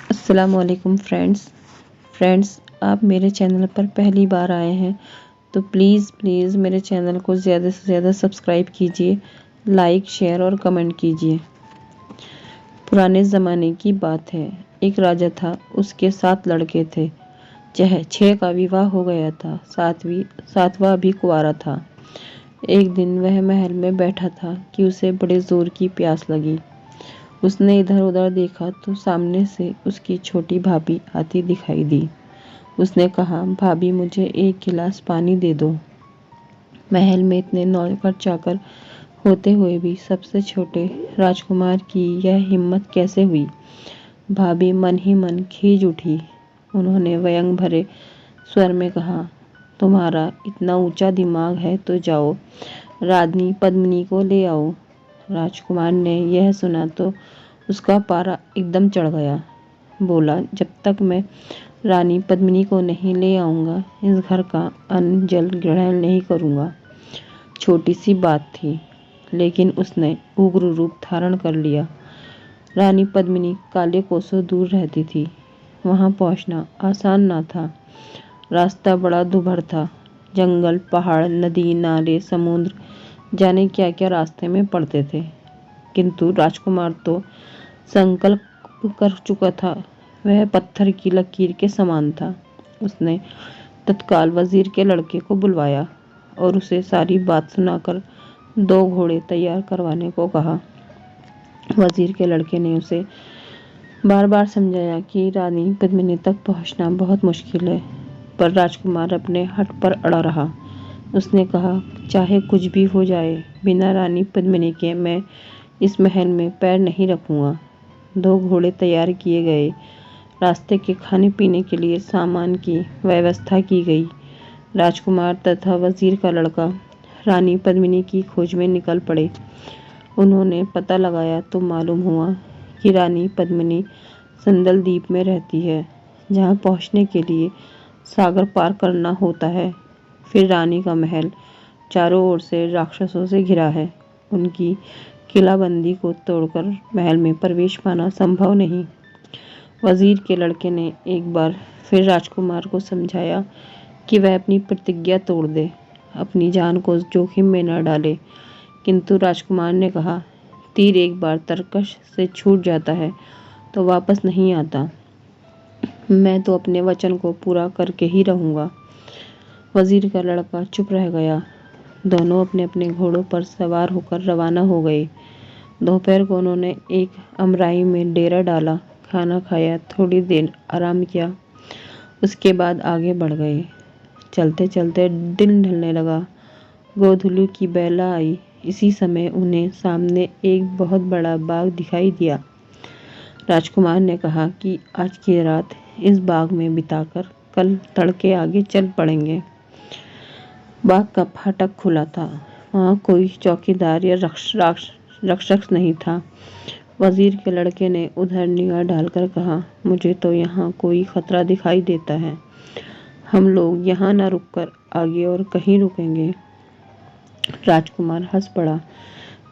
अस्सलामुअलैकुम फ्रेंड्स, आप मेरे चैनल पर पहली बार आए हैं तो प्लीज़ मेरे चैनल को ज़्यादा से ज़्यादा सब्सक्राइब कीजिए, लाइक शेयर और कमेंट कीजिए। पुराने ज़माने की बात है। एक राजा था, उसके 7 लड़के थे। 6 का विवाह हो गया था, सातवां अभी कुंवारा था। एक दिन वह महल में बैठा था कि उसे बड़े ज़ोर की प्यास लगी। उसने इधर उधर देखा तो सामने से उसकी छोटी भाभी आती दिखाई दी। उसने कहा, भाभी मुझे 1 गिलास पानी दे दो। महल में इतने नौकर चाकर होते हुए भी सबसे छोटे राजकुमार की यह हिम्मत कैसे हुई? भाभी मन ही मन खींच उठी। उन्होंने व्यंग भरे स्वर में कहा, तुम्हारा इतना ऊंचा दिमाग है तो जाओ रानी पद्मिनी को ले आओ। राजकुमार ने यह सुना तो उसका पारा एकदम चढ़ गया। बोला, जब तक मैं रानी पद्मिनी को नहीं ले आऊंगा इस घर का अन्न जल ग्रहण नहीं करूंगा। छोटी सी बात थी, लेकिन उसने उग्र रूप धारण कर लिया। रानी पद्मिनी काले कोसों दूर रहती थी। वहां पहुंचना आसान ना था। रास्ता बड़ा दुभर था। जंगल, पहाड़, नदी, नाले, समुद्र, जाने क्या क्या रास्ते में पड़ते थे। किंतु राजकुमार तो संकल्प कर चुका था। वह पत्थर की लकीर के समान था। उसने तत्काल वजीर के लड़के को बुलवाया और उसे सारी बात सुनाकर 2 घोड़े तैयार करवाने को कहा। वजीर के लड़के ने उसे बार बार समझाया कि रानी पद्मिनी तक पहुंचना बहुत मुश्किल है, पर राजकुमार अपने हठ पर अड़ा रहा। उसने कहा, चाहे कुछ भी हो जाए, बिना रानी पद्मिनी के मैं इस महल में पैर नहीं रखूंगा। 2 घोड़े तैयार किए गए। रास्ते के खाने पीने के लिए सामान की व्यवस्था की गई। राजकुमार तथा वजीर का लड़का रानी पद्मिनी की खोज में निकल पड़े। उन्होंने पता लगाया तो मालूम हुआ कि रानी पद्मिनी संदल द्वीप में रहती है, जहां पहुंचने के लिए सागर पार करना होता है। फिर रानी का महल चारों ओर से राक्षसों से घिरा है। उनकी किलाबंदी को तोड़कर महल में प्रवेश पाना संभव नहीं। वजीर के लड़के ने एक बार फिर राजकुमार को समझाया कि वह अपनी प्रतिज्ञा तोड़ दे, अपनी जान को जोखिम में न डाले। किंतु राजकुमार ने कहा, तीर एक बार तरकश से छूट जाता है तो वापस नहीं आता। मैं तो अपने वचन को पूरा करके ही रहूंगा। वजीर का लड़का चुप रह गया। दोनों अपने अपने घोड़ों पर सवार होकर रवाना हो गए। दोपहर को उन्होंने एक अमराई में डेरा डाला, खाना खाया, थोड़ी देर आराम किया। उसके बाद आगे बढ़ गए। चलते चलते दिन ढलने लगा। गोधूली की बेला आई। इसी समय उन्हें सामने एक बहुत बड़ा बाग दिखाई दिया। राजकुमार ने कहा कि आज की रात इस बाग में बिताकर कल तड़के आगे चल पड़ेंगे। बाग का फाटक खुला था। वहाँ कोई चौकीदार या रक्षक नहीं था। वजीर के लड़के ने उधर निगाह डालकर कहा, मुझे तो यहाँ कोई खतरा दिखाई देता है। हम लोग यहाँ न रुककर आगे और कहीं रुकेंगे। राजकुमार हंस पड़ा।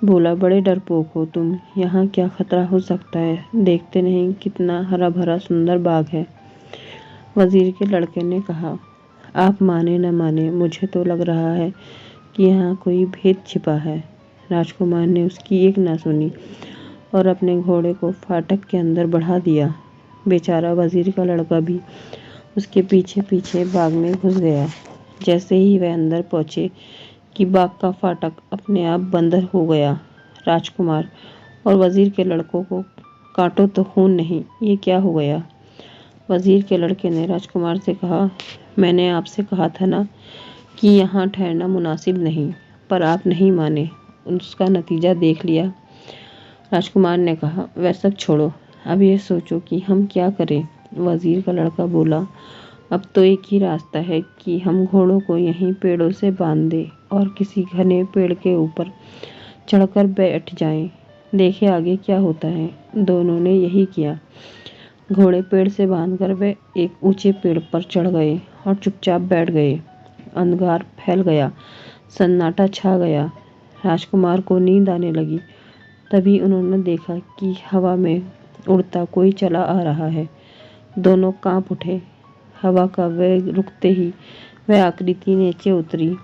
बोला, बड़े डरपोक हो तुम। यहाँ क्या खतरा हो सकता है? देखते नहीं कितना हरा भरा सुंदर बाग है। वजीर के लड़के ने कहा, आप माने न माने, मुझे तो लग रहा है कि यहाँ कोई भेद छिपा है। राजकुमार ने उसकी एक ना सुनी और अपने घोड़े को फाटक के अंदर बढ़ा दिया। बेचारा वजीर का लड़का भी उसके पीछे पीछे बाग में घुस गया। जैसे ही वह अंदर पहुंचे कि बाग का फाटक अपने आप बंद हो गया। राजकुमार और वजीर के लड़कों को काटो तो खून नहीं, ये क्या हो गया? वजीर के लड़के ने राजकुमार से कहा, मैंने आपसे कहा था ना कि यहाँ ठहरना मुनासिब नहीं, पर आप नहीं माने। उसका नतीजा देख लिया। राजकुमार ने कहा, वह सब छोड़ो, अब ये सोचो कि हम क्या करें। वजीर का लड़का बोला, अब तो एक ही रास्ता है कि हम घोड़ों को यहीं पेड़ों से बांध दें और किसी घने पेड़ के ऊपर चढ़कर बैठ जाएं। देखें आगे क्या होता है। दोनों ने यही किया। घोड़े पेड़ से बांधकर वे एक ऊंचे पेड़ पर चढ़ गए और चुपचाप बैठ गए। अंधकार फैल गया, सन्नाटा छा गया। राजकुमार को नींद आने लगी। तभी उन्होंने देखा कि हवा में उड़ता कोई चला आ रहा है। दोनों कांप उठे। हवा का वेग रुकते ही वह आकृति नीचे उतरी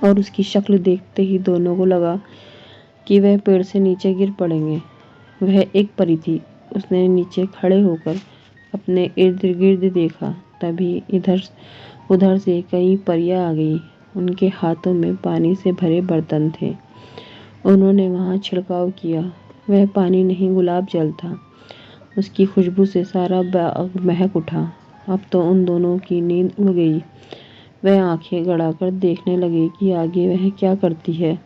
और उसकी शक्ल देखते ही दोनों को लगा कि वह पेड़ से नीचे गिर पड़ेंगे। वह एक परी थी। उसने नीचे खड़े होकर अपने इर्द गिर्द देखा। तभी इधर उधर से कई परियां आ गई। उनके हाथों में पानी से भरे बर्तन थे। उन्होंने वहां छिड़काव किया। वह पानी नहीं, गुलाब जल था। उसकी खुशबू से सारा बाग महक उठा। अब तो उन दोनों की नींद उड़ गई। वह आंखें गड़ाकर देखने लगे कि आगे वह क्या करती है।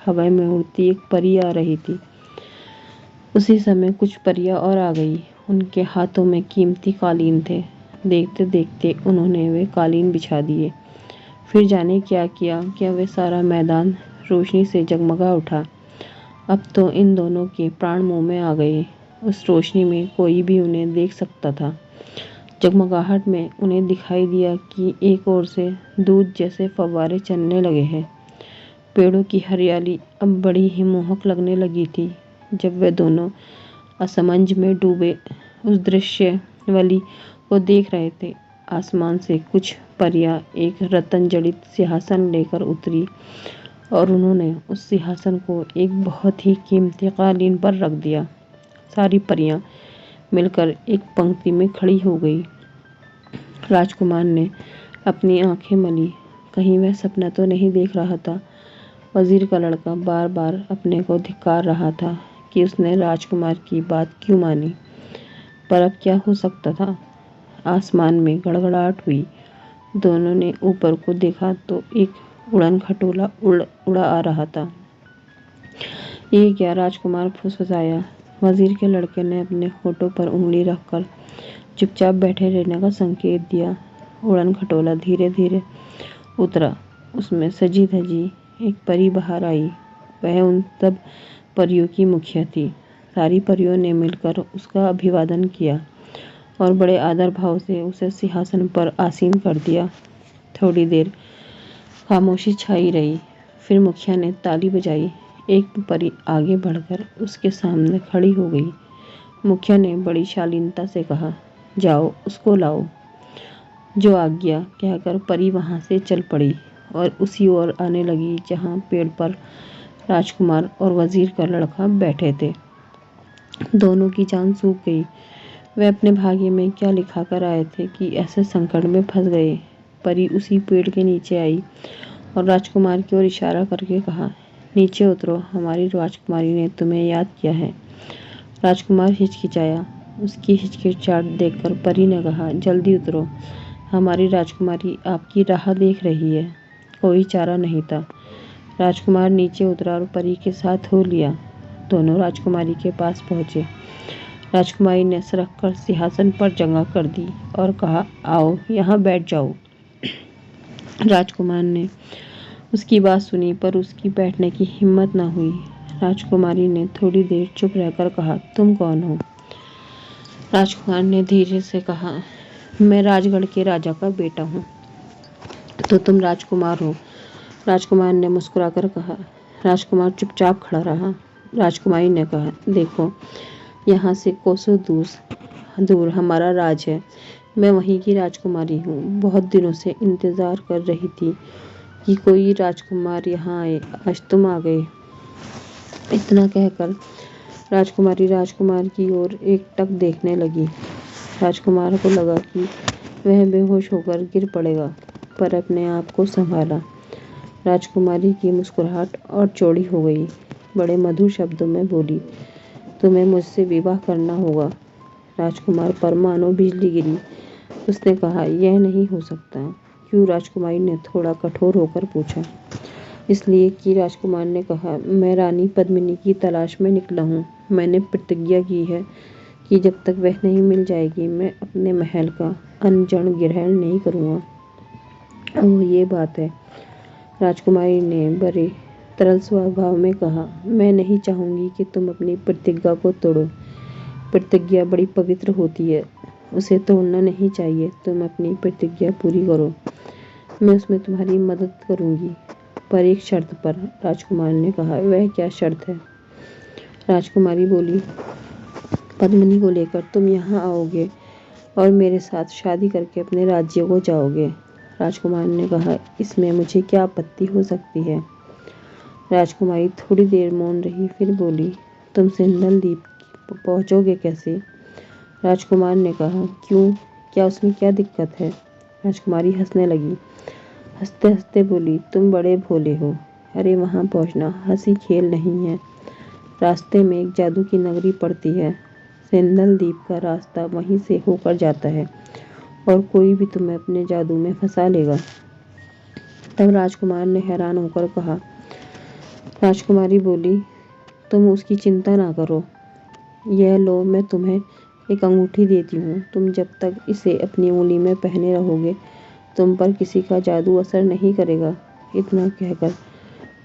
हवा में उड़ती एक परी आ रही थी। उसी समय कुछ परियां और आ गई। उनके हाथों में कीमती कालीन थे। देखते देखते उन्होंने वे कालीन बिछा दिए। फिर जाने क्या किया, क्या वह सारा मैदान रोशनी से जगमगा उठा। अब तो इन दोनों के प्राण मुंह में आ गए। उस रोशनी में कोई भी उन्हें देख सकता था। जगमगाहट में उन्हें दिखाई दिया कि एक ओर से दूध जैसे फव्वारे चलने लगे हैं। पेड़ों की हरियाली अब बड़ी ही मोहक लगने लगी थी। जब वे दोनों असमंज में डूबे उस दृश्यावली को देख रहे थे, आसमान से कुछ परियां एक रत्न जड़ित सिंहासन लेकर उतरी और उन्होंने उस सिंहासन को एक बहुत ही कीमती कालीन पर रख दिया। सारी परियां मिलकर एक पंक्ति में खड़ी हो गई। राजकुमार ने अपनी आंखें मली। कहीं वह सपना तो नहीं देख रहा था। वजीर का लड़का बार बार अपने को धिक्कार रहा था कि उसने राजकुमार की बात क्यों मानी। पर अब क्या हो सकता था। आसमान में गड़गड़ाहट हुई। दोनों ने ऊपर को देखा तो एक उड़न खटोला उड़ा आ रहा था। ये क्या, राजकुमार फुसफुसाया। वजीर के लड़के ने अपने होठों पर उंगली रखकर चुपचाप बैठे रहने का संकेत दिया। उड़न खटोला धीरे धीरे उतरा। उसमें सजी धजी एक परी बाहर आई। वह उन सब परियों की मुखिया थी। सारी परियों ने मिलकर उसका अभिवादन किया और बड़े आदर भाव से उसे सिंहासन पर आसीन कर दिया। थोड़ी देर खामोशी छाई रही। फिर मुखिया ने ताली बजाई। एक परी आगे बढ़कर उसके सामने खड़ी हो गई। मुखिया ने बड़ी शालीनता से कहा, जाओ उसको लाओ। जो आज्ञा कहकर परी वहां से चल पड़ी और उसी ओर आने लगी जहां पेड़ पर राजकुमार और वजीर का लड़का बैठे थे। दोनों की जान सूख गई। वे अपने भाग्य में क्या लिखा कर आए थे कि ऐसे संकट में फंस गए। परी उसी पेड़ के नीचे आई और राजकुमार की ओर इशारा करके कहा, नीचे उतरो, हमारी राजकुमारी ने तुम्हें याद किया है। राजकुमार हिचकिचाया। उसकी हिचकिचाहट देखकर परी ने कहा, जल्दी उतरो, हमारी राजकुमारी आपकी राह देख रही है। कोई चारा नहीं था। राजकुमार नीचे उतरा और परी के साथ हो लिया। दोनों राजकुमारी के पास पहुंचे। राजकुमारी ने सरक कर सिंहासन पर जगह कर दी और कहा, आओ यहाँ बैठ जाओ। राजकुमार ने उसकी बात सुनी पर उसकी बैठने की हिम्मत न हुई। राजकुमारी ने थोड़ी देर चुप रहकर कहा, तुम कौन हो? राजकुमार ने धीरे से कहा, मैं राजगढ़ के राजा का बेटा हूँ। तो तुम राजकुमार हो? राजकुमार ने मुस्कुराकर कहा। राजकुमार चुपचाप खड़ा रहा। राजकुमारी ने कहा, देखो, यहाँ से कोसों दूर हमारा राज है। मैं वहीं की राजकुमारी हूँ। बहुत दिनों से इंतजार कर रही थी कि कोई राजकुमार यहाँ आए। आज तुम आ गए। इतना कहकर राजकुमारी राजकुमार की ओर एकटक देखने लगी। राजकुमार को लगा कि वह बेहोश होकर गिर पड़ेगा, पर अपने आप को संभाला। राजकुमारी की मुस्कुराहट और चौड़ी हो गई। बड़े मधुर शब्दों में बोली, तुम्हें मुझसे विवाह करना होगा। राजकुमार पर मानो बिजली गिरी। उसने कहा, यह नहीं हो सकता। क्यों? राजकुमारी ने थोड़ा कठोर होकर पूछा। इसलिए कि राजकुमार ने कहा, मैं रानी पद्मिनी की तलाश में निकला हूँ। मैंने प्रतिज्ञा की है कि जब तक वह नहीं मिल जाएगी मैं अपने महल का अन्न जल ग्रहण नहीं करूँगा। ओह, ये बात है। राजकुमारी ने बड़े तरल स्वभाव में कहा, मैं नहीं चाहूँगी कि तुम अपनी प्रतिज्ञा को तोड़ो। प्रतिज्ञा बड़ी पवित्र होती है, उसे तोड़ना नहीं चाहिए। तुम अपनी प्रतिज्ञा पूरी करो, मैं उसमें तुम्हारी मदद करूँगी, पर एक शर्त पर। राजकुमार ने कहा, वह क्या शर्त है? राजकुमारी बोली, पद्मिनी को लेकर तुम यहाँ आओगे और मेरे साथ शादी करके अपने राज्य को जाओगे। राजकुमार ने कहा, इसमें मुझे क्या आपत्ति हो सकती है। राजकुमारी थोड़ी देर मौन रही, फिर बोली, तुम सिंदल द्वीप पहुंचोगे कैसे। राजकुमार ने कहा, क्यों, क्या उसमें क्या दिक्कत है। राजकुमारी हंसने लगी। हंसते हंसते बोली, तुम बड़े भोले हो। अरे वहां पहुंचना हंसी खेल नहीं है। रास्ते में एक जादू की नगरी पड़ती है। सिंदल द्वीप का रास्ता वहीं से होकर जाता है और कोई भी तुम्हें अपने जादू में फंसा लेगा। तब राजकुमार ने हैरान होकर कहा। राजकुमारी बोली, तुम उसकी चिंता ना करो। यह लो, मैं तुम्हें एक अंगूठी देती हूँ। तुम जब तक इसे अपनी उंगली में पहने रहोगे तुम पर किसी का जादू असर नहीं करेगा। इतना कहकर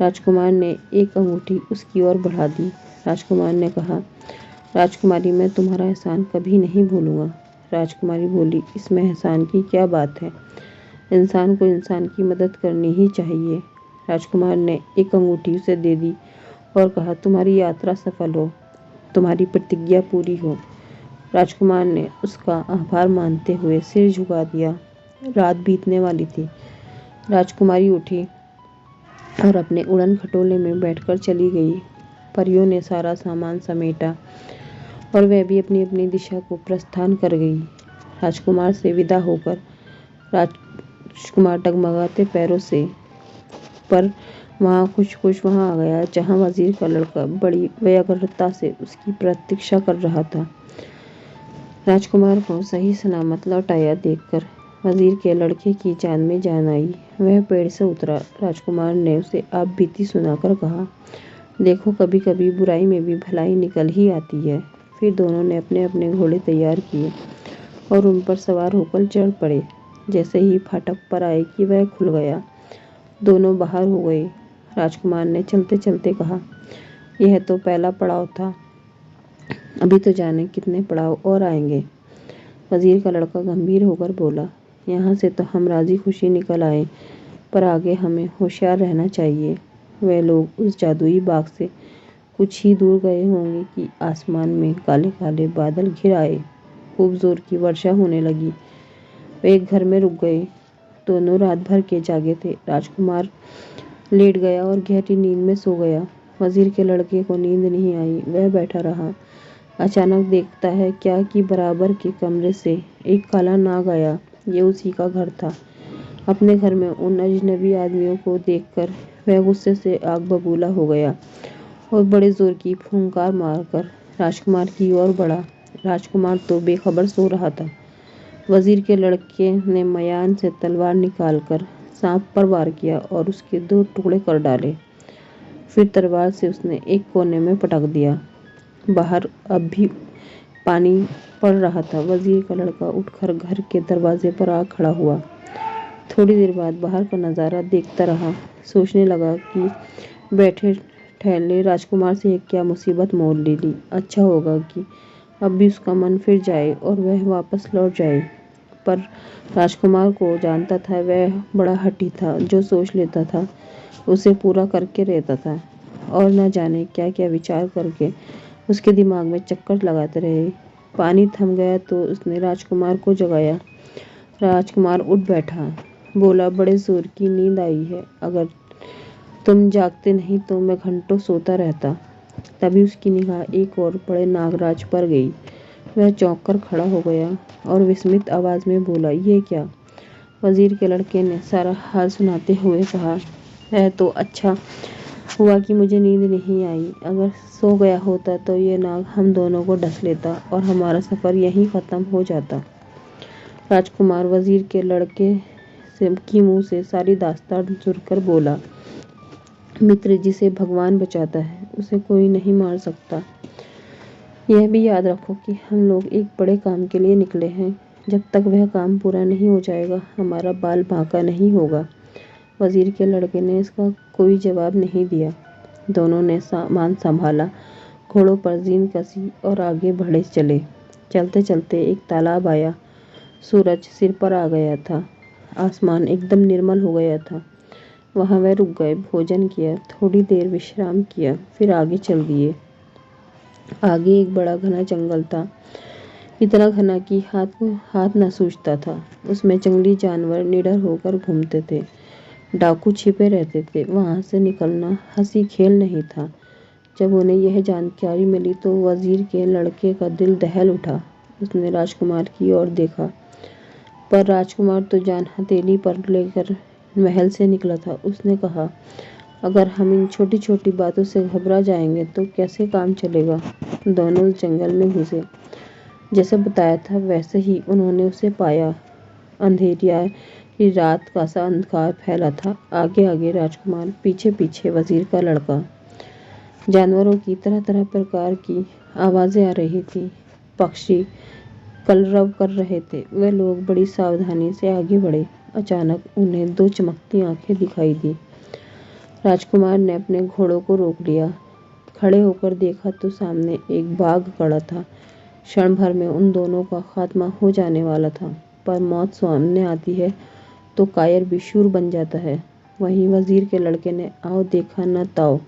राजकुमार ने एक अंगूठी उसकी ओर बढ़ा दी। राजकुमार ने कहा, राजकुमारी मैं तुम्हारा एहसान कभी नहीं भूलूंगा। राजकुमारी बोली, इसमें एहसान की क्या बात है, इंसान को इंसान की मदद करनी ही चाहिए। राजकुमार ने एक अंगूठी उसे दे दी और कहा, तुम्हारी यात्रा सफल हो, तुम्हारी प्रतिज्ञा पूरी हो। राजकुमार ने उसका आभार मानते हुए सिर झुका दिया। रात बीतने वाली थी। राजकुमारी उठी और अपने उड़न खटोले में बैठकर चली गई। परियों ने सारा सामान समेटा और वह भी अपनी अपनी दिशा को प्रस्थान कर गई। राजकुमार से विदा होकर राजकुमार डगमगाते पैरों से पर वहाँ खुश वहाँ आ गया जहाँ वजीर का लड़का बड़ी व्यग्रता से उसकी प्रतीक्षा कर रहा था। राजकुमार को सही सलामत लौट आया देखकर वजीर के लड़के की जान में जान आई। वह पेड़ से उतरा। राजकुमार ने उसे आप बीती सुनाकर कहा, देखो कभी कभी बुराई में भी भलाई निकल ही आती है। फिर दोनों ने अपने अपने घोड़े तैयार किए और उन पर सवार होकर चढ़ पड़े। जैसे ही फाटक पर आए कि वह खुल गया, दोनों बाहर हो गए। राजकुमार ने चलते चलते कहा, यह तो पहला पड़ाव था, अभी तो जाने कितने पड़ाव और आएंगे। वजीर का लड़का गंभीर होकर बोला, यहाँ से तो हम राजी खुशी निकल आए, पर आगे हमें होशियार रहना चाहिए। वे लोग उस जादुई बाग से कुछ ही दूर गए होंगे कि आसमान में काले काले बादल घिर आए। खूब जोर की वर्षा होने लगी। वे एक घर में रुक गए। दोनों रात भर के जागे थे। राजकुमार लेट गया और गहरी नींद में सो गया। वजीर के लड़के को नींद नहीं आई। वह बैठा रहा। अचानक देखता है क्या कि बराबर के कमरे से एक काला नाग आया। ये उसी का घर था। अपने घर में उन अजनबी आदमियों को देखकर वह गुस्से से आग बबूला हो गया और बड़े जोर की फुंकार मारकर राजकुमार की ओर बढ़ा। राजकुमार तो बेखबर सो रहा था। वजीर के लड़के ने मयान से तलवार निकालकर सांप पर वार किया और उसके 2 टुकड़े कर डाले। फिर तलवार से उसने एक कोने में पटक दिया। बाहर अब भी पानी पड़ रहा था। वजीर का लड़का उठकर घर के दरवाजे पर आ खड़ा हुआ। थोड़ी देर बाद बाहर का नज़ारा देखता रहा। सोचने लगा कि बैठे ठहरे राजकुमार से ये क्या मुसीबत मोल ले ली। अच्छा होगा कि अब भी उसका मन फिर जाए और वह वापस लौट जाए। पर राजकुमार को जानता था वह बड़ा हठी था। जो सोच लेता था उसे पूरा करके रहता था और न जाने क्या क्या विचार करके उसके दिमाग में चक्कर लगाते रहे। पानी थम गया तो उसने राजकुमार को जगाया। राजकुमार उठ बैठा। बोला, बड़े जोर की नींद आई है, अगर तुम जागते नहीं तो मैं घंटों सोता रहता। तभी उसकी निगाह एक और बड़े नागराज पर गई। वह चौंक कर खड़ा हो गया और विस्मित आवाज में बोला, ये क्या। वजीर के लड़के ने सारा हाल सुनाते हुए कहा, यह तो अच्छा हुआ कि मुझे नींद नहीं आई। अगर सो गया होता तो ये नाग हम दोनों को डस लेता और हमारा सफर यहीं खत्म हो जाता। राजकुमार वजीर के लड़के की मुंह से सारी दास्तान सुनकर बोला, मित्र जिसे भगवान बचाता है उसे कोई नहीं मार सकता। यह भी याद रखो कि हम लोग एक बड़े काम के लिए निकले हैं। जब तक वह काम पूरा नहीं हो जाएगा हमारा बाल बांका नहीं होगा। वजीर के लड़के ने इसका कोई जवाब नहीं दिया। दोनों ने सामान संभाला, घोड़ों पर जीन कसी और आगे बढ़े चले। चलते चलते एक तालाब आया। सूरज सिर पर आ गया था। आसमान एकदम निर्मल हो गया था। वहाँ वह रुक गए, भोजन किया, थोड़ी देर विश्राम किया, फिर आगे चल दिए। आगे एक बड़ा घना जंगल था। इतना घना कि हाथ न सूझता था। उसमें जंगली जानवर निडर होकर घूमते थे, डाकू छिपे रहते थे। वहां से निकलना हंसी खेल नहीं था। जब उन्हें यह जानकारी मिली तो वजीर के लड़के का दिल दहल उठा। उसने राजकुमार की ओर देखा, पर राजकुमार तो जान हथेली पर लेकर महल से निकला था। उसने कहा, अगर हम इन छोटी छोटी बातों से घबरा जाएंगे तो कैसे काम चलेगा। दोनों जंगल में घुसे। जैसे बताया था वैसे ही उन्होंने उसे पाया। अंधेरिया की रात का सा अंधकार फैला था। आगे आगे राजकुमार, पीछे पीछे वजीर का लड़का। जानवरों की तरह तरह प्रकार की आवाजें आ रही थी। पक्षी कलरव कर रहे थे। वे लोग बड़ी सावधानी से आगे बढ़े। अचानक उन्हें दो चमकती आंखें दिखाई दी। राजकुमार ने अपने घोड़ों को रोक लिया। खड़े होकर देखा तो सामने एक बाघ खड़ा था। क्षण भर में उन दोनों का खात्मा हो जाने वाला था। पर मौत सामने आती है तो कायर भी शूर बन जाता है। वहीं वजीर के लड़के ने आओ देखा न ताओ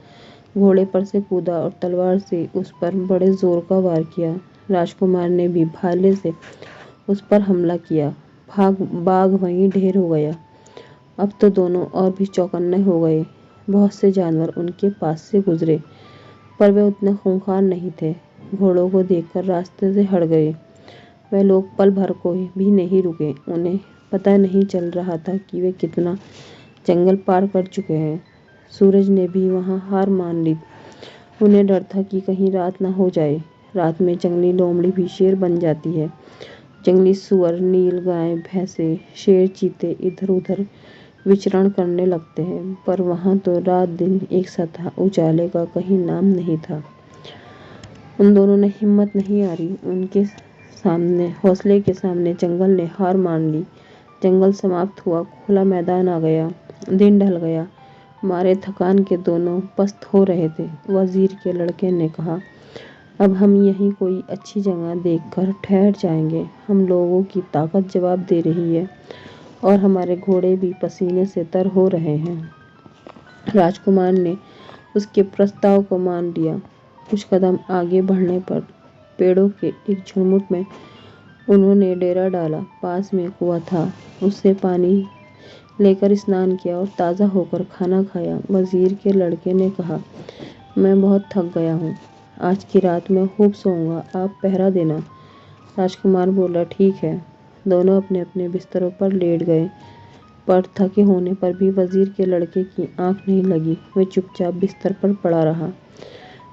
घोड़े पर से कूदा और तलवार से उस पर बड़े जोर का वार किया। राजकुमार ने भी भाले से उस पर हमला किया। बाघ वहीं ढेर हो गया। अब तो दोनों और भी चौकन्ने हो गए। बहुत से जानवर उनके पास से गुजरे, पर वे उतने खूंखार नहीं थे। घोड़ों को देखकर रास्ते से हट गए। वे लोग पल भर को भी नहीं रुके। उन्हें पता नहीं चल रहा था कि वे कितना जंगल पार कर चुके हैं। सूरज ने भी वहां हार मान ली। उन्हें डर था कि कहीं रात न हो जाए। रात में जंगली लोमड़ी भी शेर बन जाती है। जंगली सुअर, नील गाय, भैंसे, शेर, चीते इधर उधर विचरण करने लगते हैं। पर वहां तो रात दिन एक सा था। उजाले का कहीं नाम नहीं था। उन दोनों ने हिम्मत नहीं हारी। उनके सामने हौसले के सामने जंगल ने हार मान ली। जंगल समाप्त हुआ। खुला मैदान आ गया। दिन ढल गया। मारे थकान के दोनों पस्त हो रहे थे। वजीर के लड़के ने कहा, अब हम यहीं कोई अच्छी जगह देखकर ठहर जाएंगे। हम लोगों की ताकत जवाब दे रही है और हमारे घोड़े भी पसीने से तर हो रहे हैं। राजकुमार ने उसके प्रस्ताव को मान लिया। कुछ कदम आगे बढ़ने पर पेड़ों के एक झुरमुट में उन्होंने डेरा डाला। पास में कुआं था। उससे पानी लेकर स्नान किया और ताज़ा होकर खाना खाया। वजीर के लड़के ने कहा, मैं बहुत थक गया हूँ। आज की रात मैं खूब सोऊंगा। आप पहरा देना। राजकुमार बोला, ठीक है। दोनों अपने अपने बिस्तरों पर लेट गए। पर थके होने पर भी वजीर के लड़के की आंख नहीं लगी। वह चुपचाप बिस्तर पर पड़ा रहा।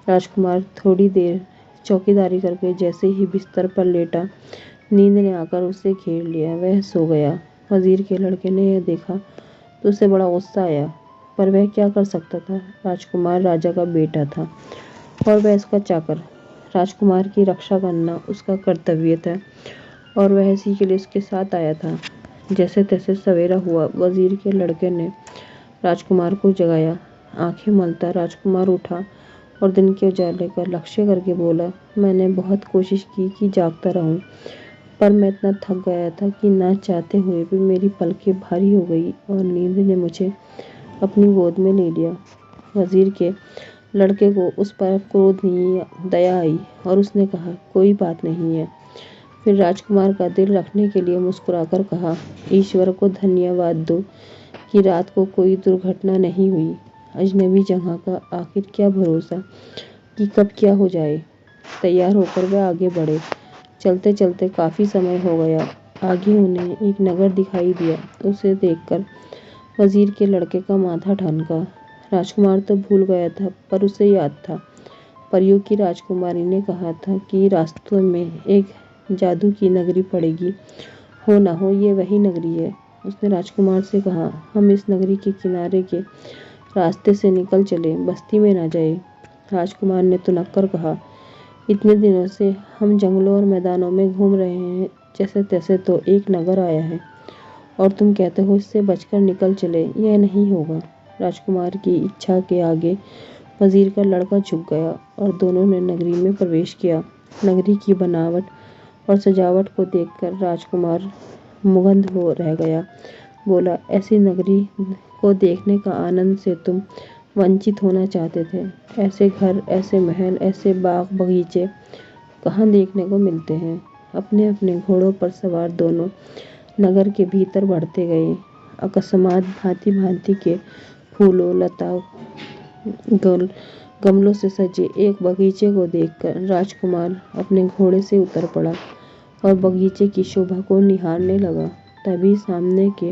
राजकुमार थोड़ी देर चौकीदारी करके जैसे ही बिस्तर पर लेटा, नींद ने आकर उसे घेर लिया। वह सो गया। वजीर के लड़के ने यह देखा तो उसे बड़ा गुस्सा आया, पर वह क्या कर सकता था। राजकुमार राजा का बेटा था और वह उसका चाकर। राजकुमार की रक्षा करना उसका कर्तव्य था और वह इसी के लिए उसके साथ आया था। जैसे तैसे सवेरा हुआ। वजीर के लड़के ने राजकुमार को जगाया। आंखें मलता राजकुमार उठा और दिन के उजाले का लक्ष्य करके बोला, मैंने बहुत कोशिश की कि जागता रहूं, पर मैं इतना थक गया था कि ना चाहते हुए भी मेरी पलकें भारी हो गई और नींद ने मुझे अपनी गोद में ले लिया। वजीर के लड़के को उस पर क्रोध नहीं, दया आई और उसने कहा, कोई बात नहीं है। फिर राजकुमार का दिल रखने के लिए मुस्कुराकर कहा, ईश्वर को धन्यवाद दो कि रात को कोई दुर्घटना नहीं हुई। अजनबी जगह का आखिर क्या भरोसा कि कब क्या हो जाए। तैयार होकर वे आगे बढ़े। चलते चलते काफी समय हो गया। आगे उन्हें एक नगर दिखाई दिया। उसे देखकर वजीर के लड़के का माथा ठनका। राजकुमार तो भूल गया था, पर उसे याद था। परियों की राजकुमारी ने कहा था कि रास्तों में एक जादू की नगरी पड़ेगी। हो ना हो ये वही नगरी है। उसने राजकुमार से कहा, हम इस नगरी के किनारे के रास्ते से निकल चले, बस्ती में ना जाए। राजकुमार ने तुनक कर कहा, इतने दिनों से हम जंगलों और मैदानों में घूम रहे हैं, जैसे तैसे तो एक नगर आया है और तुम कहते हो इससे बचकर निकल चले। यह नहीं होगा। राजकुमार की इच्छा के आगे वजीर का लड़का झुक गया और दोनों ने नगरी में प्रवेश किया। नगरी की बनावट और सजावट को देखकर राजकुमार मुग्ध हो रह गया। बोला, ऐसी नगरी को देखने का आनंद से तुम वंचित होना चाहते थे। ऐसे घर, ऐसे महल, ऐसे बाग बगीचे कहाँ देखने को मिलते हैं। अपने अपने घोड़ों पर सवार दोनों नगर के भीतर बढ़ते गए। अकस्मात भांति भांति के फूलों, लताओं, गमलों से सजे एक बगीचे को देखकर राजकुमार अपने घोड़े से उतर पड़ा और बगीचे की शोभा को निहारने लगा। तभी सामने के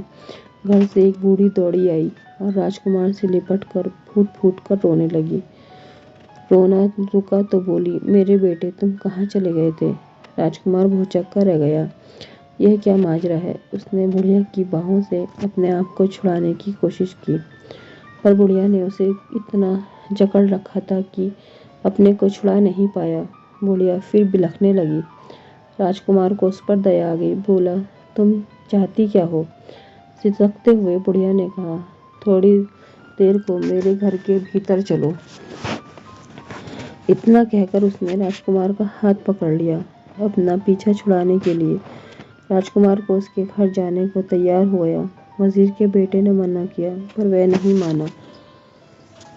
घर से एक बूढ़ी दौड़ी आई और राजकुमार से लिपट कर फूट फूट कर रोने लगी। रोना रुका तो बोली, मेरे बेटे, तुम कहाँ चले गए थे? राजकुमार भौचक्का रह गया। यह क्या माजरा है? उसने बुढ़िया की बाहों से अपने आप को छुड़ाने की कोशिश की, पर बुढ़िया ने उसे इतना जकड़ रखा था कि अपने को छुड़ा नहीं पाया। बुढ़िया फिर बिलखने लगी। राजकुमार को उस पर दया आ गई। बोला, तुम चाहती क्या हो? सिसकते हुए बुढ़िया ने कहा, थोड़ी देर को मेरे घर के भीतर चलो। इतना कहकर उसने राजकुमार का हाथ पकड़ लिया अपना पीछा छुड़ाने के लिए। राजकुमार को उसके घर जाने को तैयार हो गया। वजीर के बेटे ने मना किया, पर वह नहीं माना।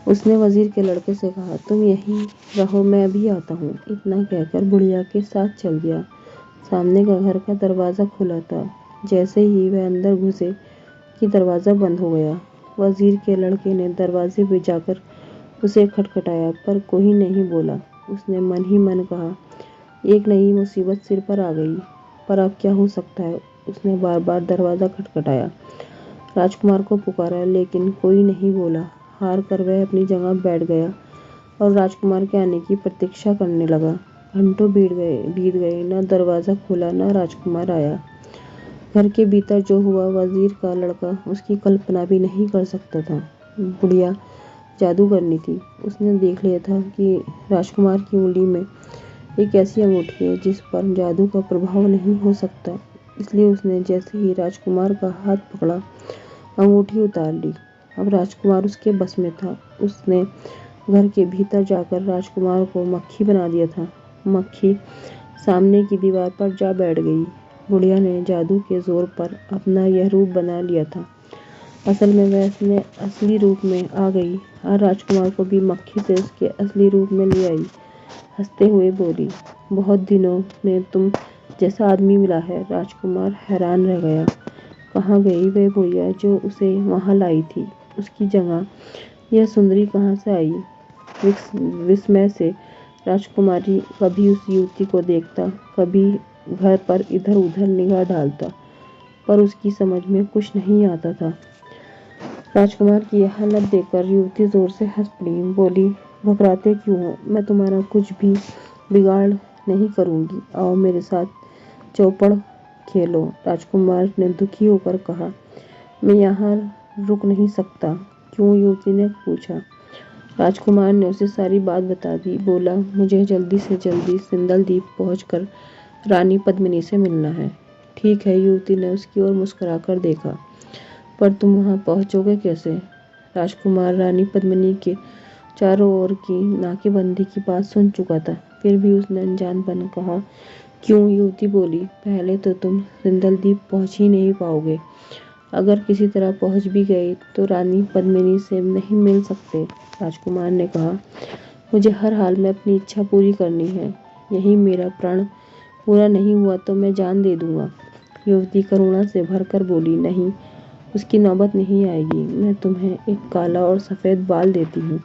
उसने वजीर के लड़के से कहा, तुम यहीं रहो, मैं अभी आता हूँ। इतना कहकर बुढ़िया के साथ चल दिया। सामने का घर का दरवाज़ा खुला था। जैसे ही वह अंदर घुसे कि दरवाज़ा बंद हो गया। वजीर के लड़के ने दरवाजे पे जाकर उसे खटखटाया, पर कोई नहीं बोला। उसने मन ही मन कहा, एक नई मुसीबत सिर पर आ गई, पर अब क्या हो सकता है? उसने बार बार दरवाज़ा खटखटाया, राजकुमार को पुकारा, लेकिन कोई नहीं बोला। हार कर वह अपनी जगह बैठ गया और राजकुमार के आने की प्रतीक्षा करने लगा। घंटों बीत गए, न दरवाज़ा खुला न राजकुमार आया। घर के भीतर जो हुआ वजीर का लड़का उसकी कल्पना भी नहीं कर सकता था। बुढ़िया जादूगरनी थी। उसने देख लिया था कि राजकुमार की उंगली में एक ऐसी अंगूठी है जिस पर जादू का प्रभाव नहीं हो सकता। इसलिए उसने जैसे ही राजकुमार का हाथ पकड़ा, अंगूठी उतार ली। अब राजकुमार उसके बस में था। उसने घर के भीतर जाकर राजकुमार को मक्खी बना दिया था। मक्खी सामने की दीवार पर जा बैठ गई। बुढ़िया ने जादू के जोर पर अपना यह रूप बना लिया था। असल में वह अपने असली रूप में आ गई और राजकुमार को भी मक्खी से उसके असली रूप में ले आई। हंसते हुए बोली, बहुत दिनों में तुम जैसा आदमी मिला है। राजकुमार हैरान रह गया। कहाँ गई वह बुढ़िया जो उसे वहाँ लाई थी? उसकी जगह यह सुंदरी कहाँ से आई? विस्मय से राजकुमारी कभी उस युवती को देखता, कभी घर पर इधर उधर निगाह डालता, पर उसकी समझ में कुछ नहीं आता था। राजकुमार की यह हालत देखकर युवती जोर से हंस पड़ी। बोली, घबराते क्यों हो? मैं तुम्हारा कुछ भी बिगाड़ नहीं करूंगी। आओ मेरे साथ चौपड़ खेलो। राजकुमार ने दुखी होकर कहा, मैं यहाँ रुक नहीं सकता। क्यों? युवती ने पूछा। राजकुमार ने उसे सारी बात बता दी। बोला, मुझे जल्दी से जल्दी सिंदल द्वीप पहुंचकर रानी पद्मिनी से मिलना है। ठीक है, युवती ने उसकी ओर मुस्कुराकर देखा, पर तुम वहां पहुंचोगे कैसे? राजकुमार रानी पद्मिनी के चारों ओर की नाकेबंदी की बात सुन चुका था, फिर भी उसने अनजानपन कहा, क्यों? युवती बोली, पहले तो तुम सिंदल द्वीप पहुंच ही नहीं पाओगे। अगर किसी तरह पहुंच भी गए तो रानी पद्मिनी से नहीं मिल सकते। राजकुमार ने कहा, मुझे हर हाल में अपनी इच्छा पूरी करनी है। यही मेरा प्रण पूरा नहीं हुआ तो मैं जान दे दूंगा। युवती करुणा से भरकर बोली, नहीं, उसकी नौबत नहीं आएगी। मैं तुम्हें एक काला और सफ़ेद बाल देती हूँ।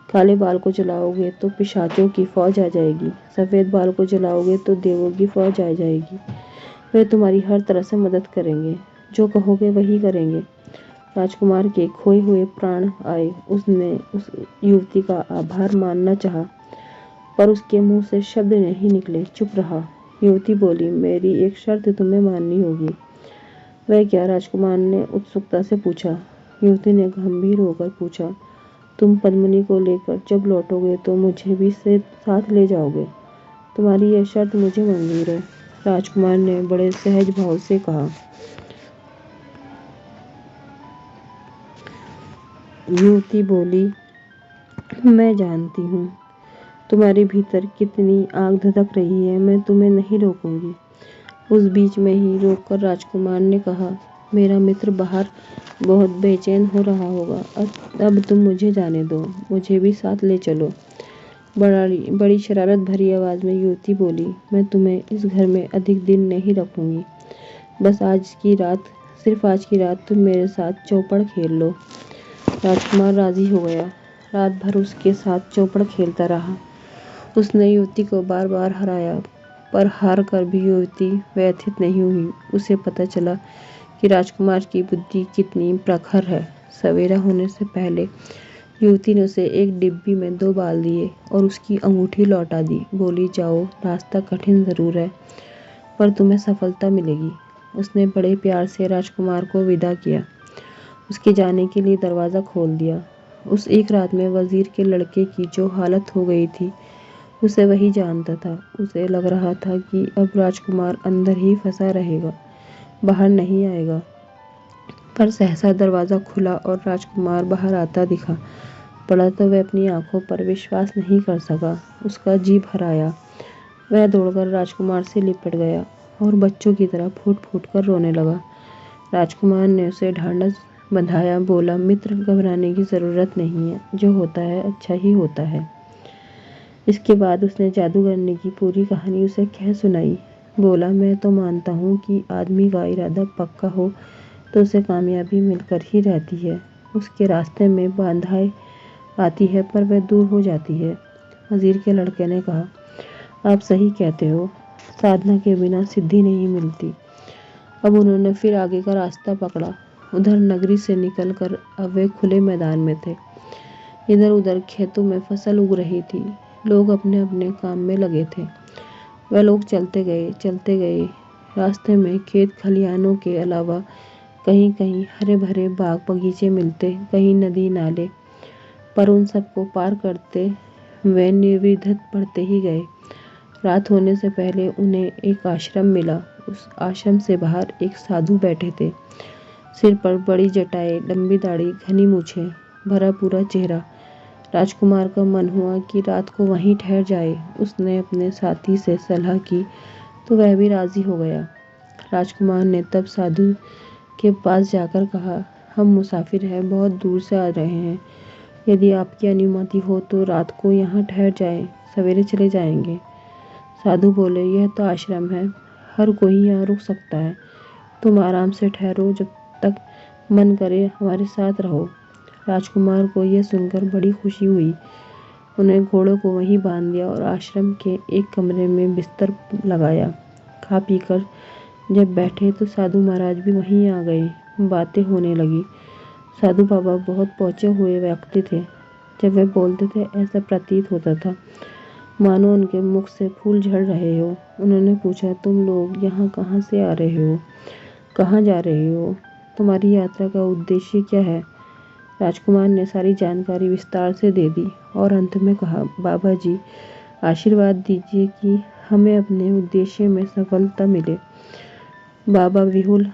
काले बाल को जलाओगे तो पिशाचों की फौज आ जाएगी, सफ़ेद बाल को जलाओगे तो देवों की फौज आ जाएगी। वे तुम्हारी हर तरह से मदद करेंगे, जो कहोगे वही करेंगे। राजकुमार के खोए हुए प्राण आए। उसने उस युवती का आभार मानना चाहा, पर उसके मुंह से शब्द नहीं निकले, चुप रहा। युवती बोली, मेरी एक शर्त तुम्हें माननी होगी। वह क्या? राजकुमार ने उत्सुकता से पूछा। युवती ने गंभीर होकर पूछा, तुम पद्मिनी को लेकर जब लौटोगे तो मुझे भी साथ ले जाओगे? तुम्हारी यह शर्त मुझे मंजूर है। राजकुमार ने बड़े सहज भाव से कहा। युवती बोली, मैं जानती हूँ तुम्हारे भीतर कितनी आग धधक रही है। मैं तुम्हें नहीं रोकूंगी। उस बीच में ही रोककर राजकुमार ने कहा, मेरा मित्र बाहर बहुत बेचैन हो रहा होगा। अब तुम मुझे जाने दो, मुझे भी साथ ले चलो। बड़ी शरारत भरी आवाज में युवती बोली, मैं तुम्हें इस घर में अधिक दिन नहीं रखूंगी। बस सिर्फ आज की रात तुम मेरे साथ चौपड़ खेल लो। राजकुमार राजी हो गया। रात भर उसके साथ चौपड़ खेलता रहा। उसने युवती को बार बार हराया, पर हार कर भी युवती व्यथित नहीं हुई। उसे पता चला कि राजकुमार की बुद्धि कितनी प्रखर है। सवेरा होने से पहले युवती ने उसे एक डिब्बी में 2 बाल दिए और उसकी अंगूठी लौटा दी। बोली, जाओ, रास्ता कठिन जरूर है पर तुम्हें सफलता मिलेगी। उसने बड़े प्यार से राजकुमार को विदा किया। उसके जाने के लिए दरवाज़ा खोल दिया। उस एक रात में वजीर के लड़के की जो हालत हो गई थी उसे वही जानता था। उसे लग रहा था कि अब राजकुमार अंदर ही फंसा रहेगा, बाहर नहीं आएगा। पर सहसा दरवाज़ा खुला और राजकुमार बाहर आता दिखा पड़ा तो वह अपनी आंखों पर विश्वास नहीं कर सका। उसका जी भर आया। वह दौड़कर राजकुमार से लिपट गया और बच्चों की तरह फूट फूट कर रोने लगा। राजकुमार ने उसे ढांढस बंधाया, बोला, मित्र, घबराने की ज़रूरत नहीं है। जो होता है अच्छा ही होता है। इसके बाद उसने जादूगरनी की पूरी कहानी उसे कह सुनाई। बोला, मैं तो मानता हूँ कि आदमी का इरादा पक्का हो तो उसे कामयाबी मिलकर ही रहती है। उसके रास्ते में बाधाएं आती है पर वह दूर हो जाती है। वजीर के लड़के ने कहा, आप सही कहते हो, साधना के बिना सिद्धि नहीं मिलती। अब उन्होंने फिर आगे का रास्ता पकड़ा। उधर नगरी से निकलकर अब वे खुले मैदान में थे। इधर उधर खेतों में फसल उग रही थी। लोग अपने अपने काम में लगे थे। वह लोग चलते गए। रास्ते में खेत खलिहानों के अलावा कहीं कहीं हरे भरे बाग बगीचे मिलते, कहीं नदी नाले। पर उन सबको पार करते वे निर्विघ्न बढ़ते ही गए। रात होने से पहले उन्हें एक आश्रम मिला। उस आश्रम से बाहर एक साधु बैठे थे। सिर पर बड़ी जटाएं, लंबी दाढ़ी, घनी मूछें, भरा पूरा चेहरा। राजकुमार का मन हुआ कि रात को वहीं ठहर जाए। उसने अपने साथी से सलाह की तो वह भी राजी हो गया। राजकुमार ने तब साधु के पास जाकर कहा, हम मुसाफिर हैं, बहुत दूर से आ रहे हैं। यदि आपकी अनुमति हो तो रात को यहाँ ठहर जाएं, सवेरे चले जाएंगे। साधु बोले, यह तो आश्रम है, हर कोई यहाँ रुक सकता है। तुम आराम से ठहरो, जब तक मन करे हमारे साथ रहो। राजकुमार को यह सुनकर बड़ी खुशी हुई। उन्हें घोड़ों को वहीं बांध दिया और आश्रम के एक कमरे में बिस्तर लगाया। खा पीकर जब बैठे तो साधु महाराज भी वहीं आ गए। बातें होने लगी। साधु बाबा बहुत पहुंचे हुए व्यक्ति थे। जब वे बोलते थे ऐसा प्रतीत होता था मानो उनके मुख से फूल झड़ रहे हो। उन्होंने पूछा, तुम लोग यहाँ कहाँ से आ रहे हो, कहाँ जा रहे हो, तुम्हारी यात्रा का उद्देश्य क्या है? राजकुमार ने सारी जानकारी विस्तार से दे दी और अंत में कहा, बाबा जी, आशीर्वाद दीजिए कि हमें अपने उद्देश्य में सफलता मिले। बाबा विहुल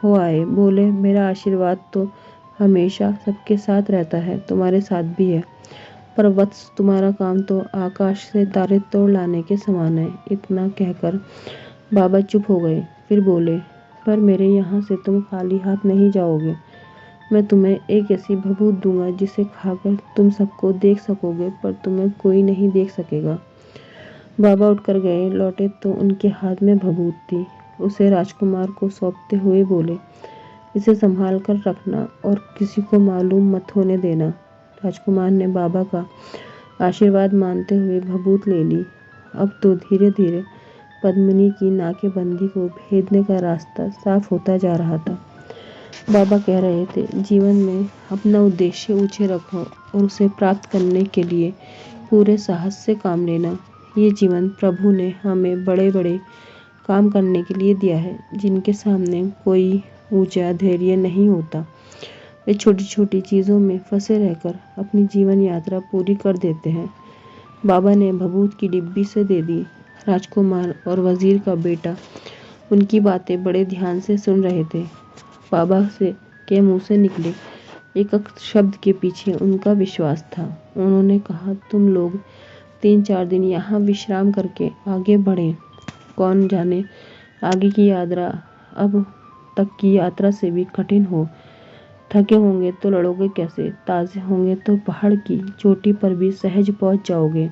हो आए, बोले, मेरा आशीर्वाद तो हमेशा सबके साथ रहता है, तुम्हारे साथ भी है। पर वत्स, तुम्हारा काम तो आकाश से तारे तोड़ लाने के समान है। इतना कहकर बाबा चुप हो गए। फिर बोले, पर मेरे यहाँ से तुम खाली हाथ नहीं जाओगे। मैं तुम्हें एक ऐसी भभूत दूंगा जिसे खाकर तुम सबको देख सकोगे पर तुम्हें कोई नहीं देख सकेगा। बाबा उठकर गए। लौटे तो उनके हाथ में भभूत थी। उसे राजकुमार को सौंपते हुए बोले, इसे संभाल कर रखना और किसी को मालूम मत होने देना। राजकुमार ने बाबा का आशीर्वाद मानते हुए भभूत ले ली। अब तो धीरे धीरे पद्मिनी की नाकेबंदी को भेदने का रास्ता साफ होता जा रहा था। बाबा कह रहे थे, जीवन में अपना उद्देश्य ऊंचे रखो और उसे प्राप्त करने के लिए पूरे साहस से काम लेना। ये जीवन प्रभु ने हमें बड़े बड़े काम करने के लिए दिया है, जिनके सामने कोई ऊंचा धैर्य नहीं होता। वे छोटी छोटी चीज़ों में फंसे रहकर अपनी जीवन यात्रा पूरी कर देते हैं। बाबा ने भभूत की डिब्बी से दे दी। राजकुमार और वजीर का बेटा उनकी बातें बड़े ध्यान से सुन रहे थे। बाबा के मुंह से निकले एक एक शब्द के पीछे उनका विश्वास था। उन्होंने कहा, तुम लोग 3-4 दिन यहाँ विश्राम करके आगे बढ़ें। कौन जाने आगे की यात्रा अब तक की यात्रा से भी कठिन हो। थके होंगे तो लड़ोगे कैसे? ताज़े होंगे तो पहाड़ की चोटी पर भी सहज पहुंच जाओगे।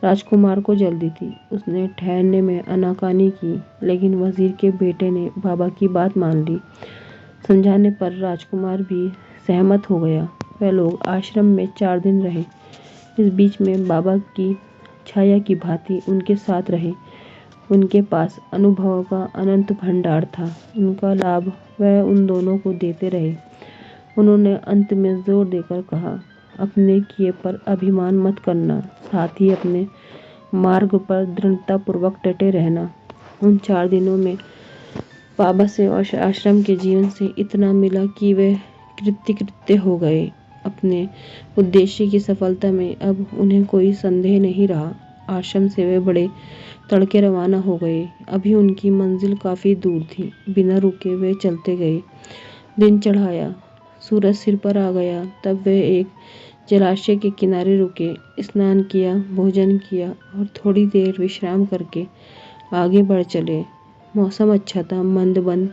राजकुमार को जल्दी थी। उसने ठहरने में आनाकानी की, लेकिन वजीर के बेटे ने बाबा की बात मान ली। समझाने पर राजकुमार भी सहमत हो गया। वह लोग आश्रम में 4 दिन रहे। इस बीच में बाबा की छाया की भांति उनके साथ रहे। उनके पास अनुभव का अनंत भंडार था। उनका लाभ वह उन दोनों को देते रहे। उन्होंने अंत में जोर देकर कहा, अपने किए पर अभिमान मत करना, साथ ही अपने मार्ग पर दृढ़तापूर्वक डटे रहना। उन 4 दिनों में बाबा से और आश्रम के जीवन से इतना मिला कि वे कृत्य हो गए। अपने उद्देश्य की सफलता में अब उन्हें कोई संदेह नहीं रहा। आश्रम से वे बड़े तड़के रवाना हो गए। अभी उनकी मंजिल काफी दूर थी। बिना रुके वे चलते गए। दिन चढ़ाया, सूरज सिर पर आ गया। तब वे एक जलाशय के किनारे रुके, स्नान किया, भोजन किया और थोड़ी देर विश्राम करके आगे बढ़ चले। मौसम अच्छा था, मंद मंद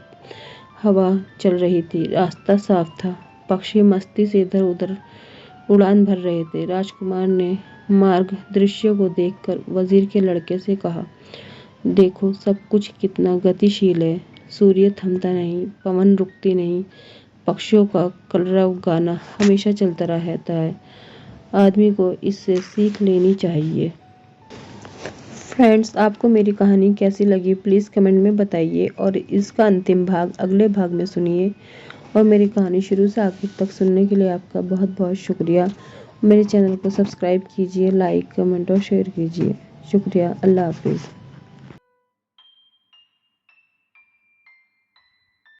हवा चल रही थी। रास्ता साफ था। पक्षी मस्ती से इधर उधर उड़ान भर रहे थे। राजकुमार ने मार्ग दृश्य को देखकर वजीर के लड़के से कहा, देखो सब कुछ कितना गतिशील है। सूर्य थमता नहीं, पवन रुकती नहीं, पक्षियों का कलरव गाना हमेशा चलता रहता है। आदमी को इससे सीख लेनी चाहिए। फ्रेंड्स, आपको मेरी कहानी कैसी लगी प्लीज़ कमेंट में बताइए और इसका अंतिम भाग अगले भाग में सुनिए। और मेरी कहानी शुरू से आखिर तक सुनने के लिए आपका बहुत बहुत शुक्रिया। मेरे चैनल को सब्सक्राइब कीजिए, लाइक, कमेंट और शेयर कीजिए। शुक्रिया। अल्लाह हाफिज़।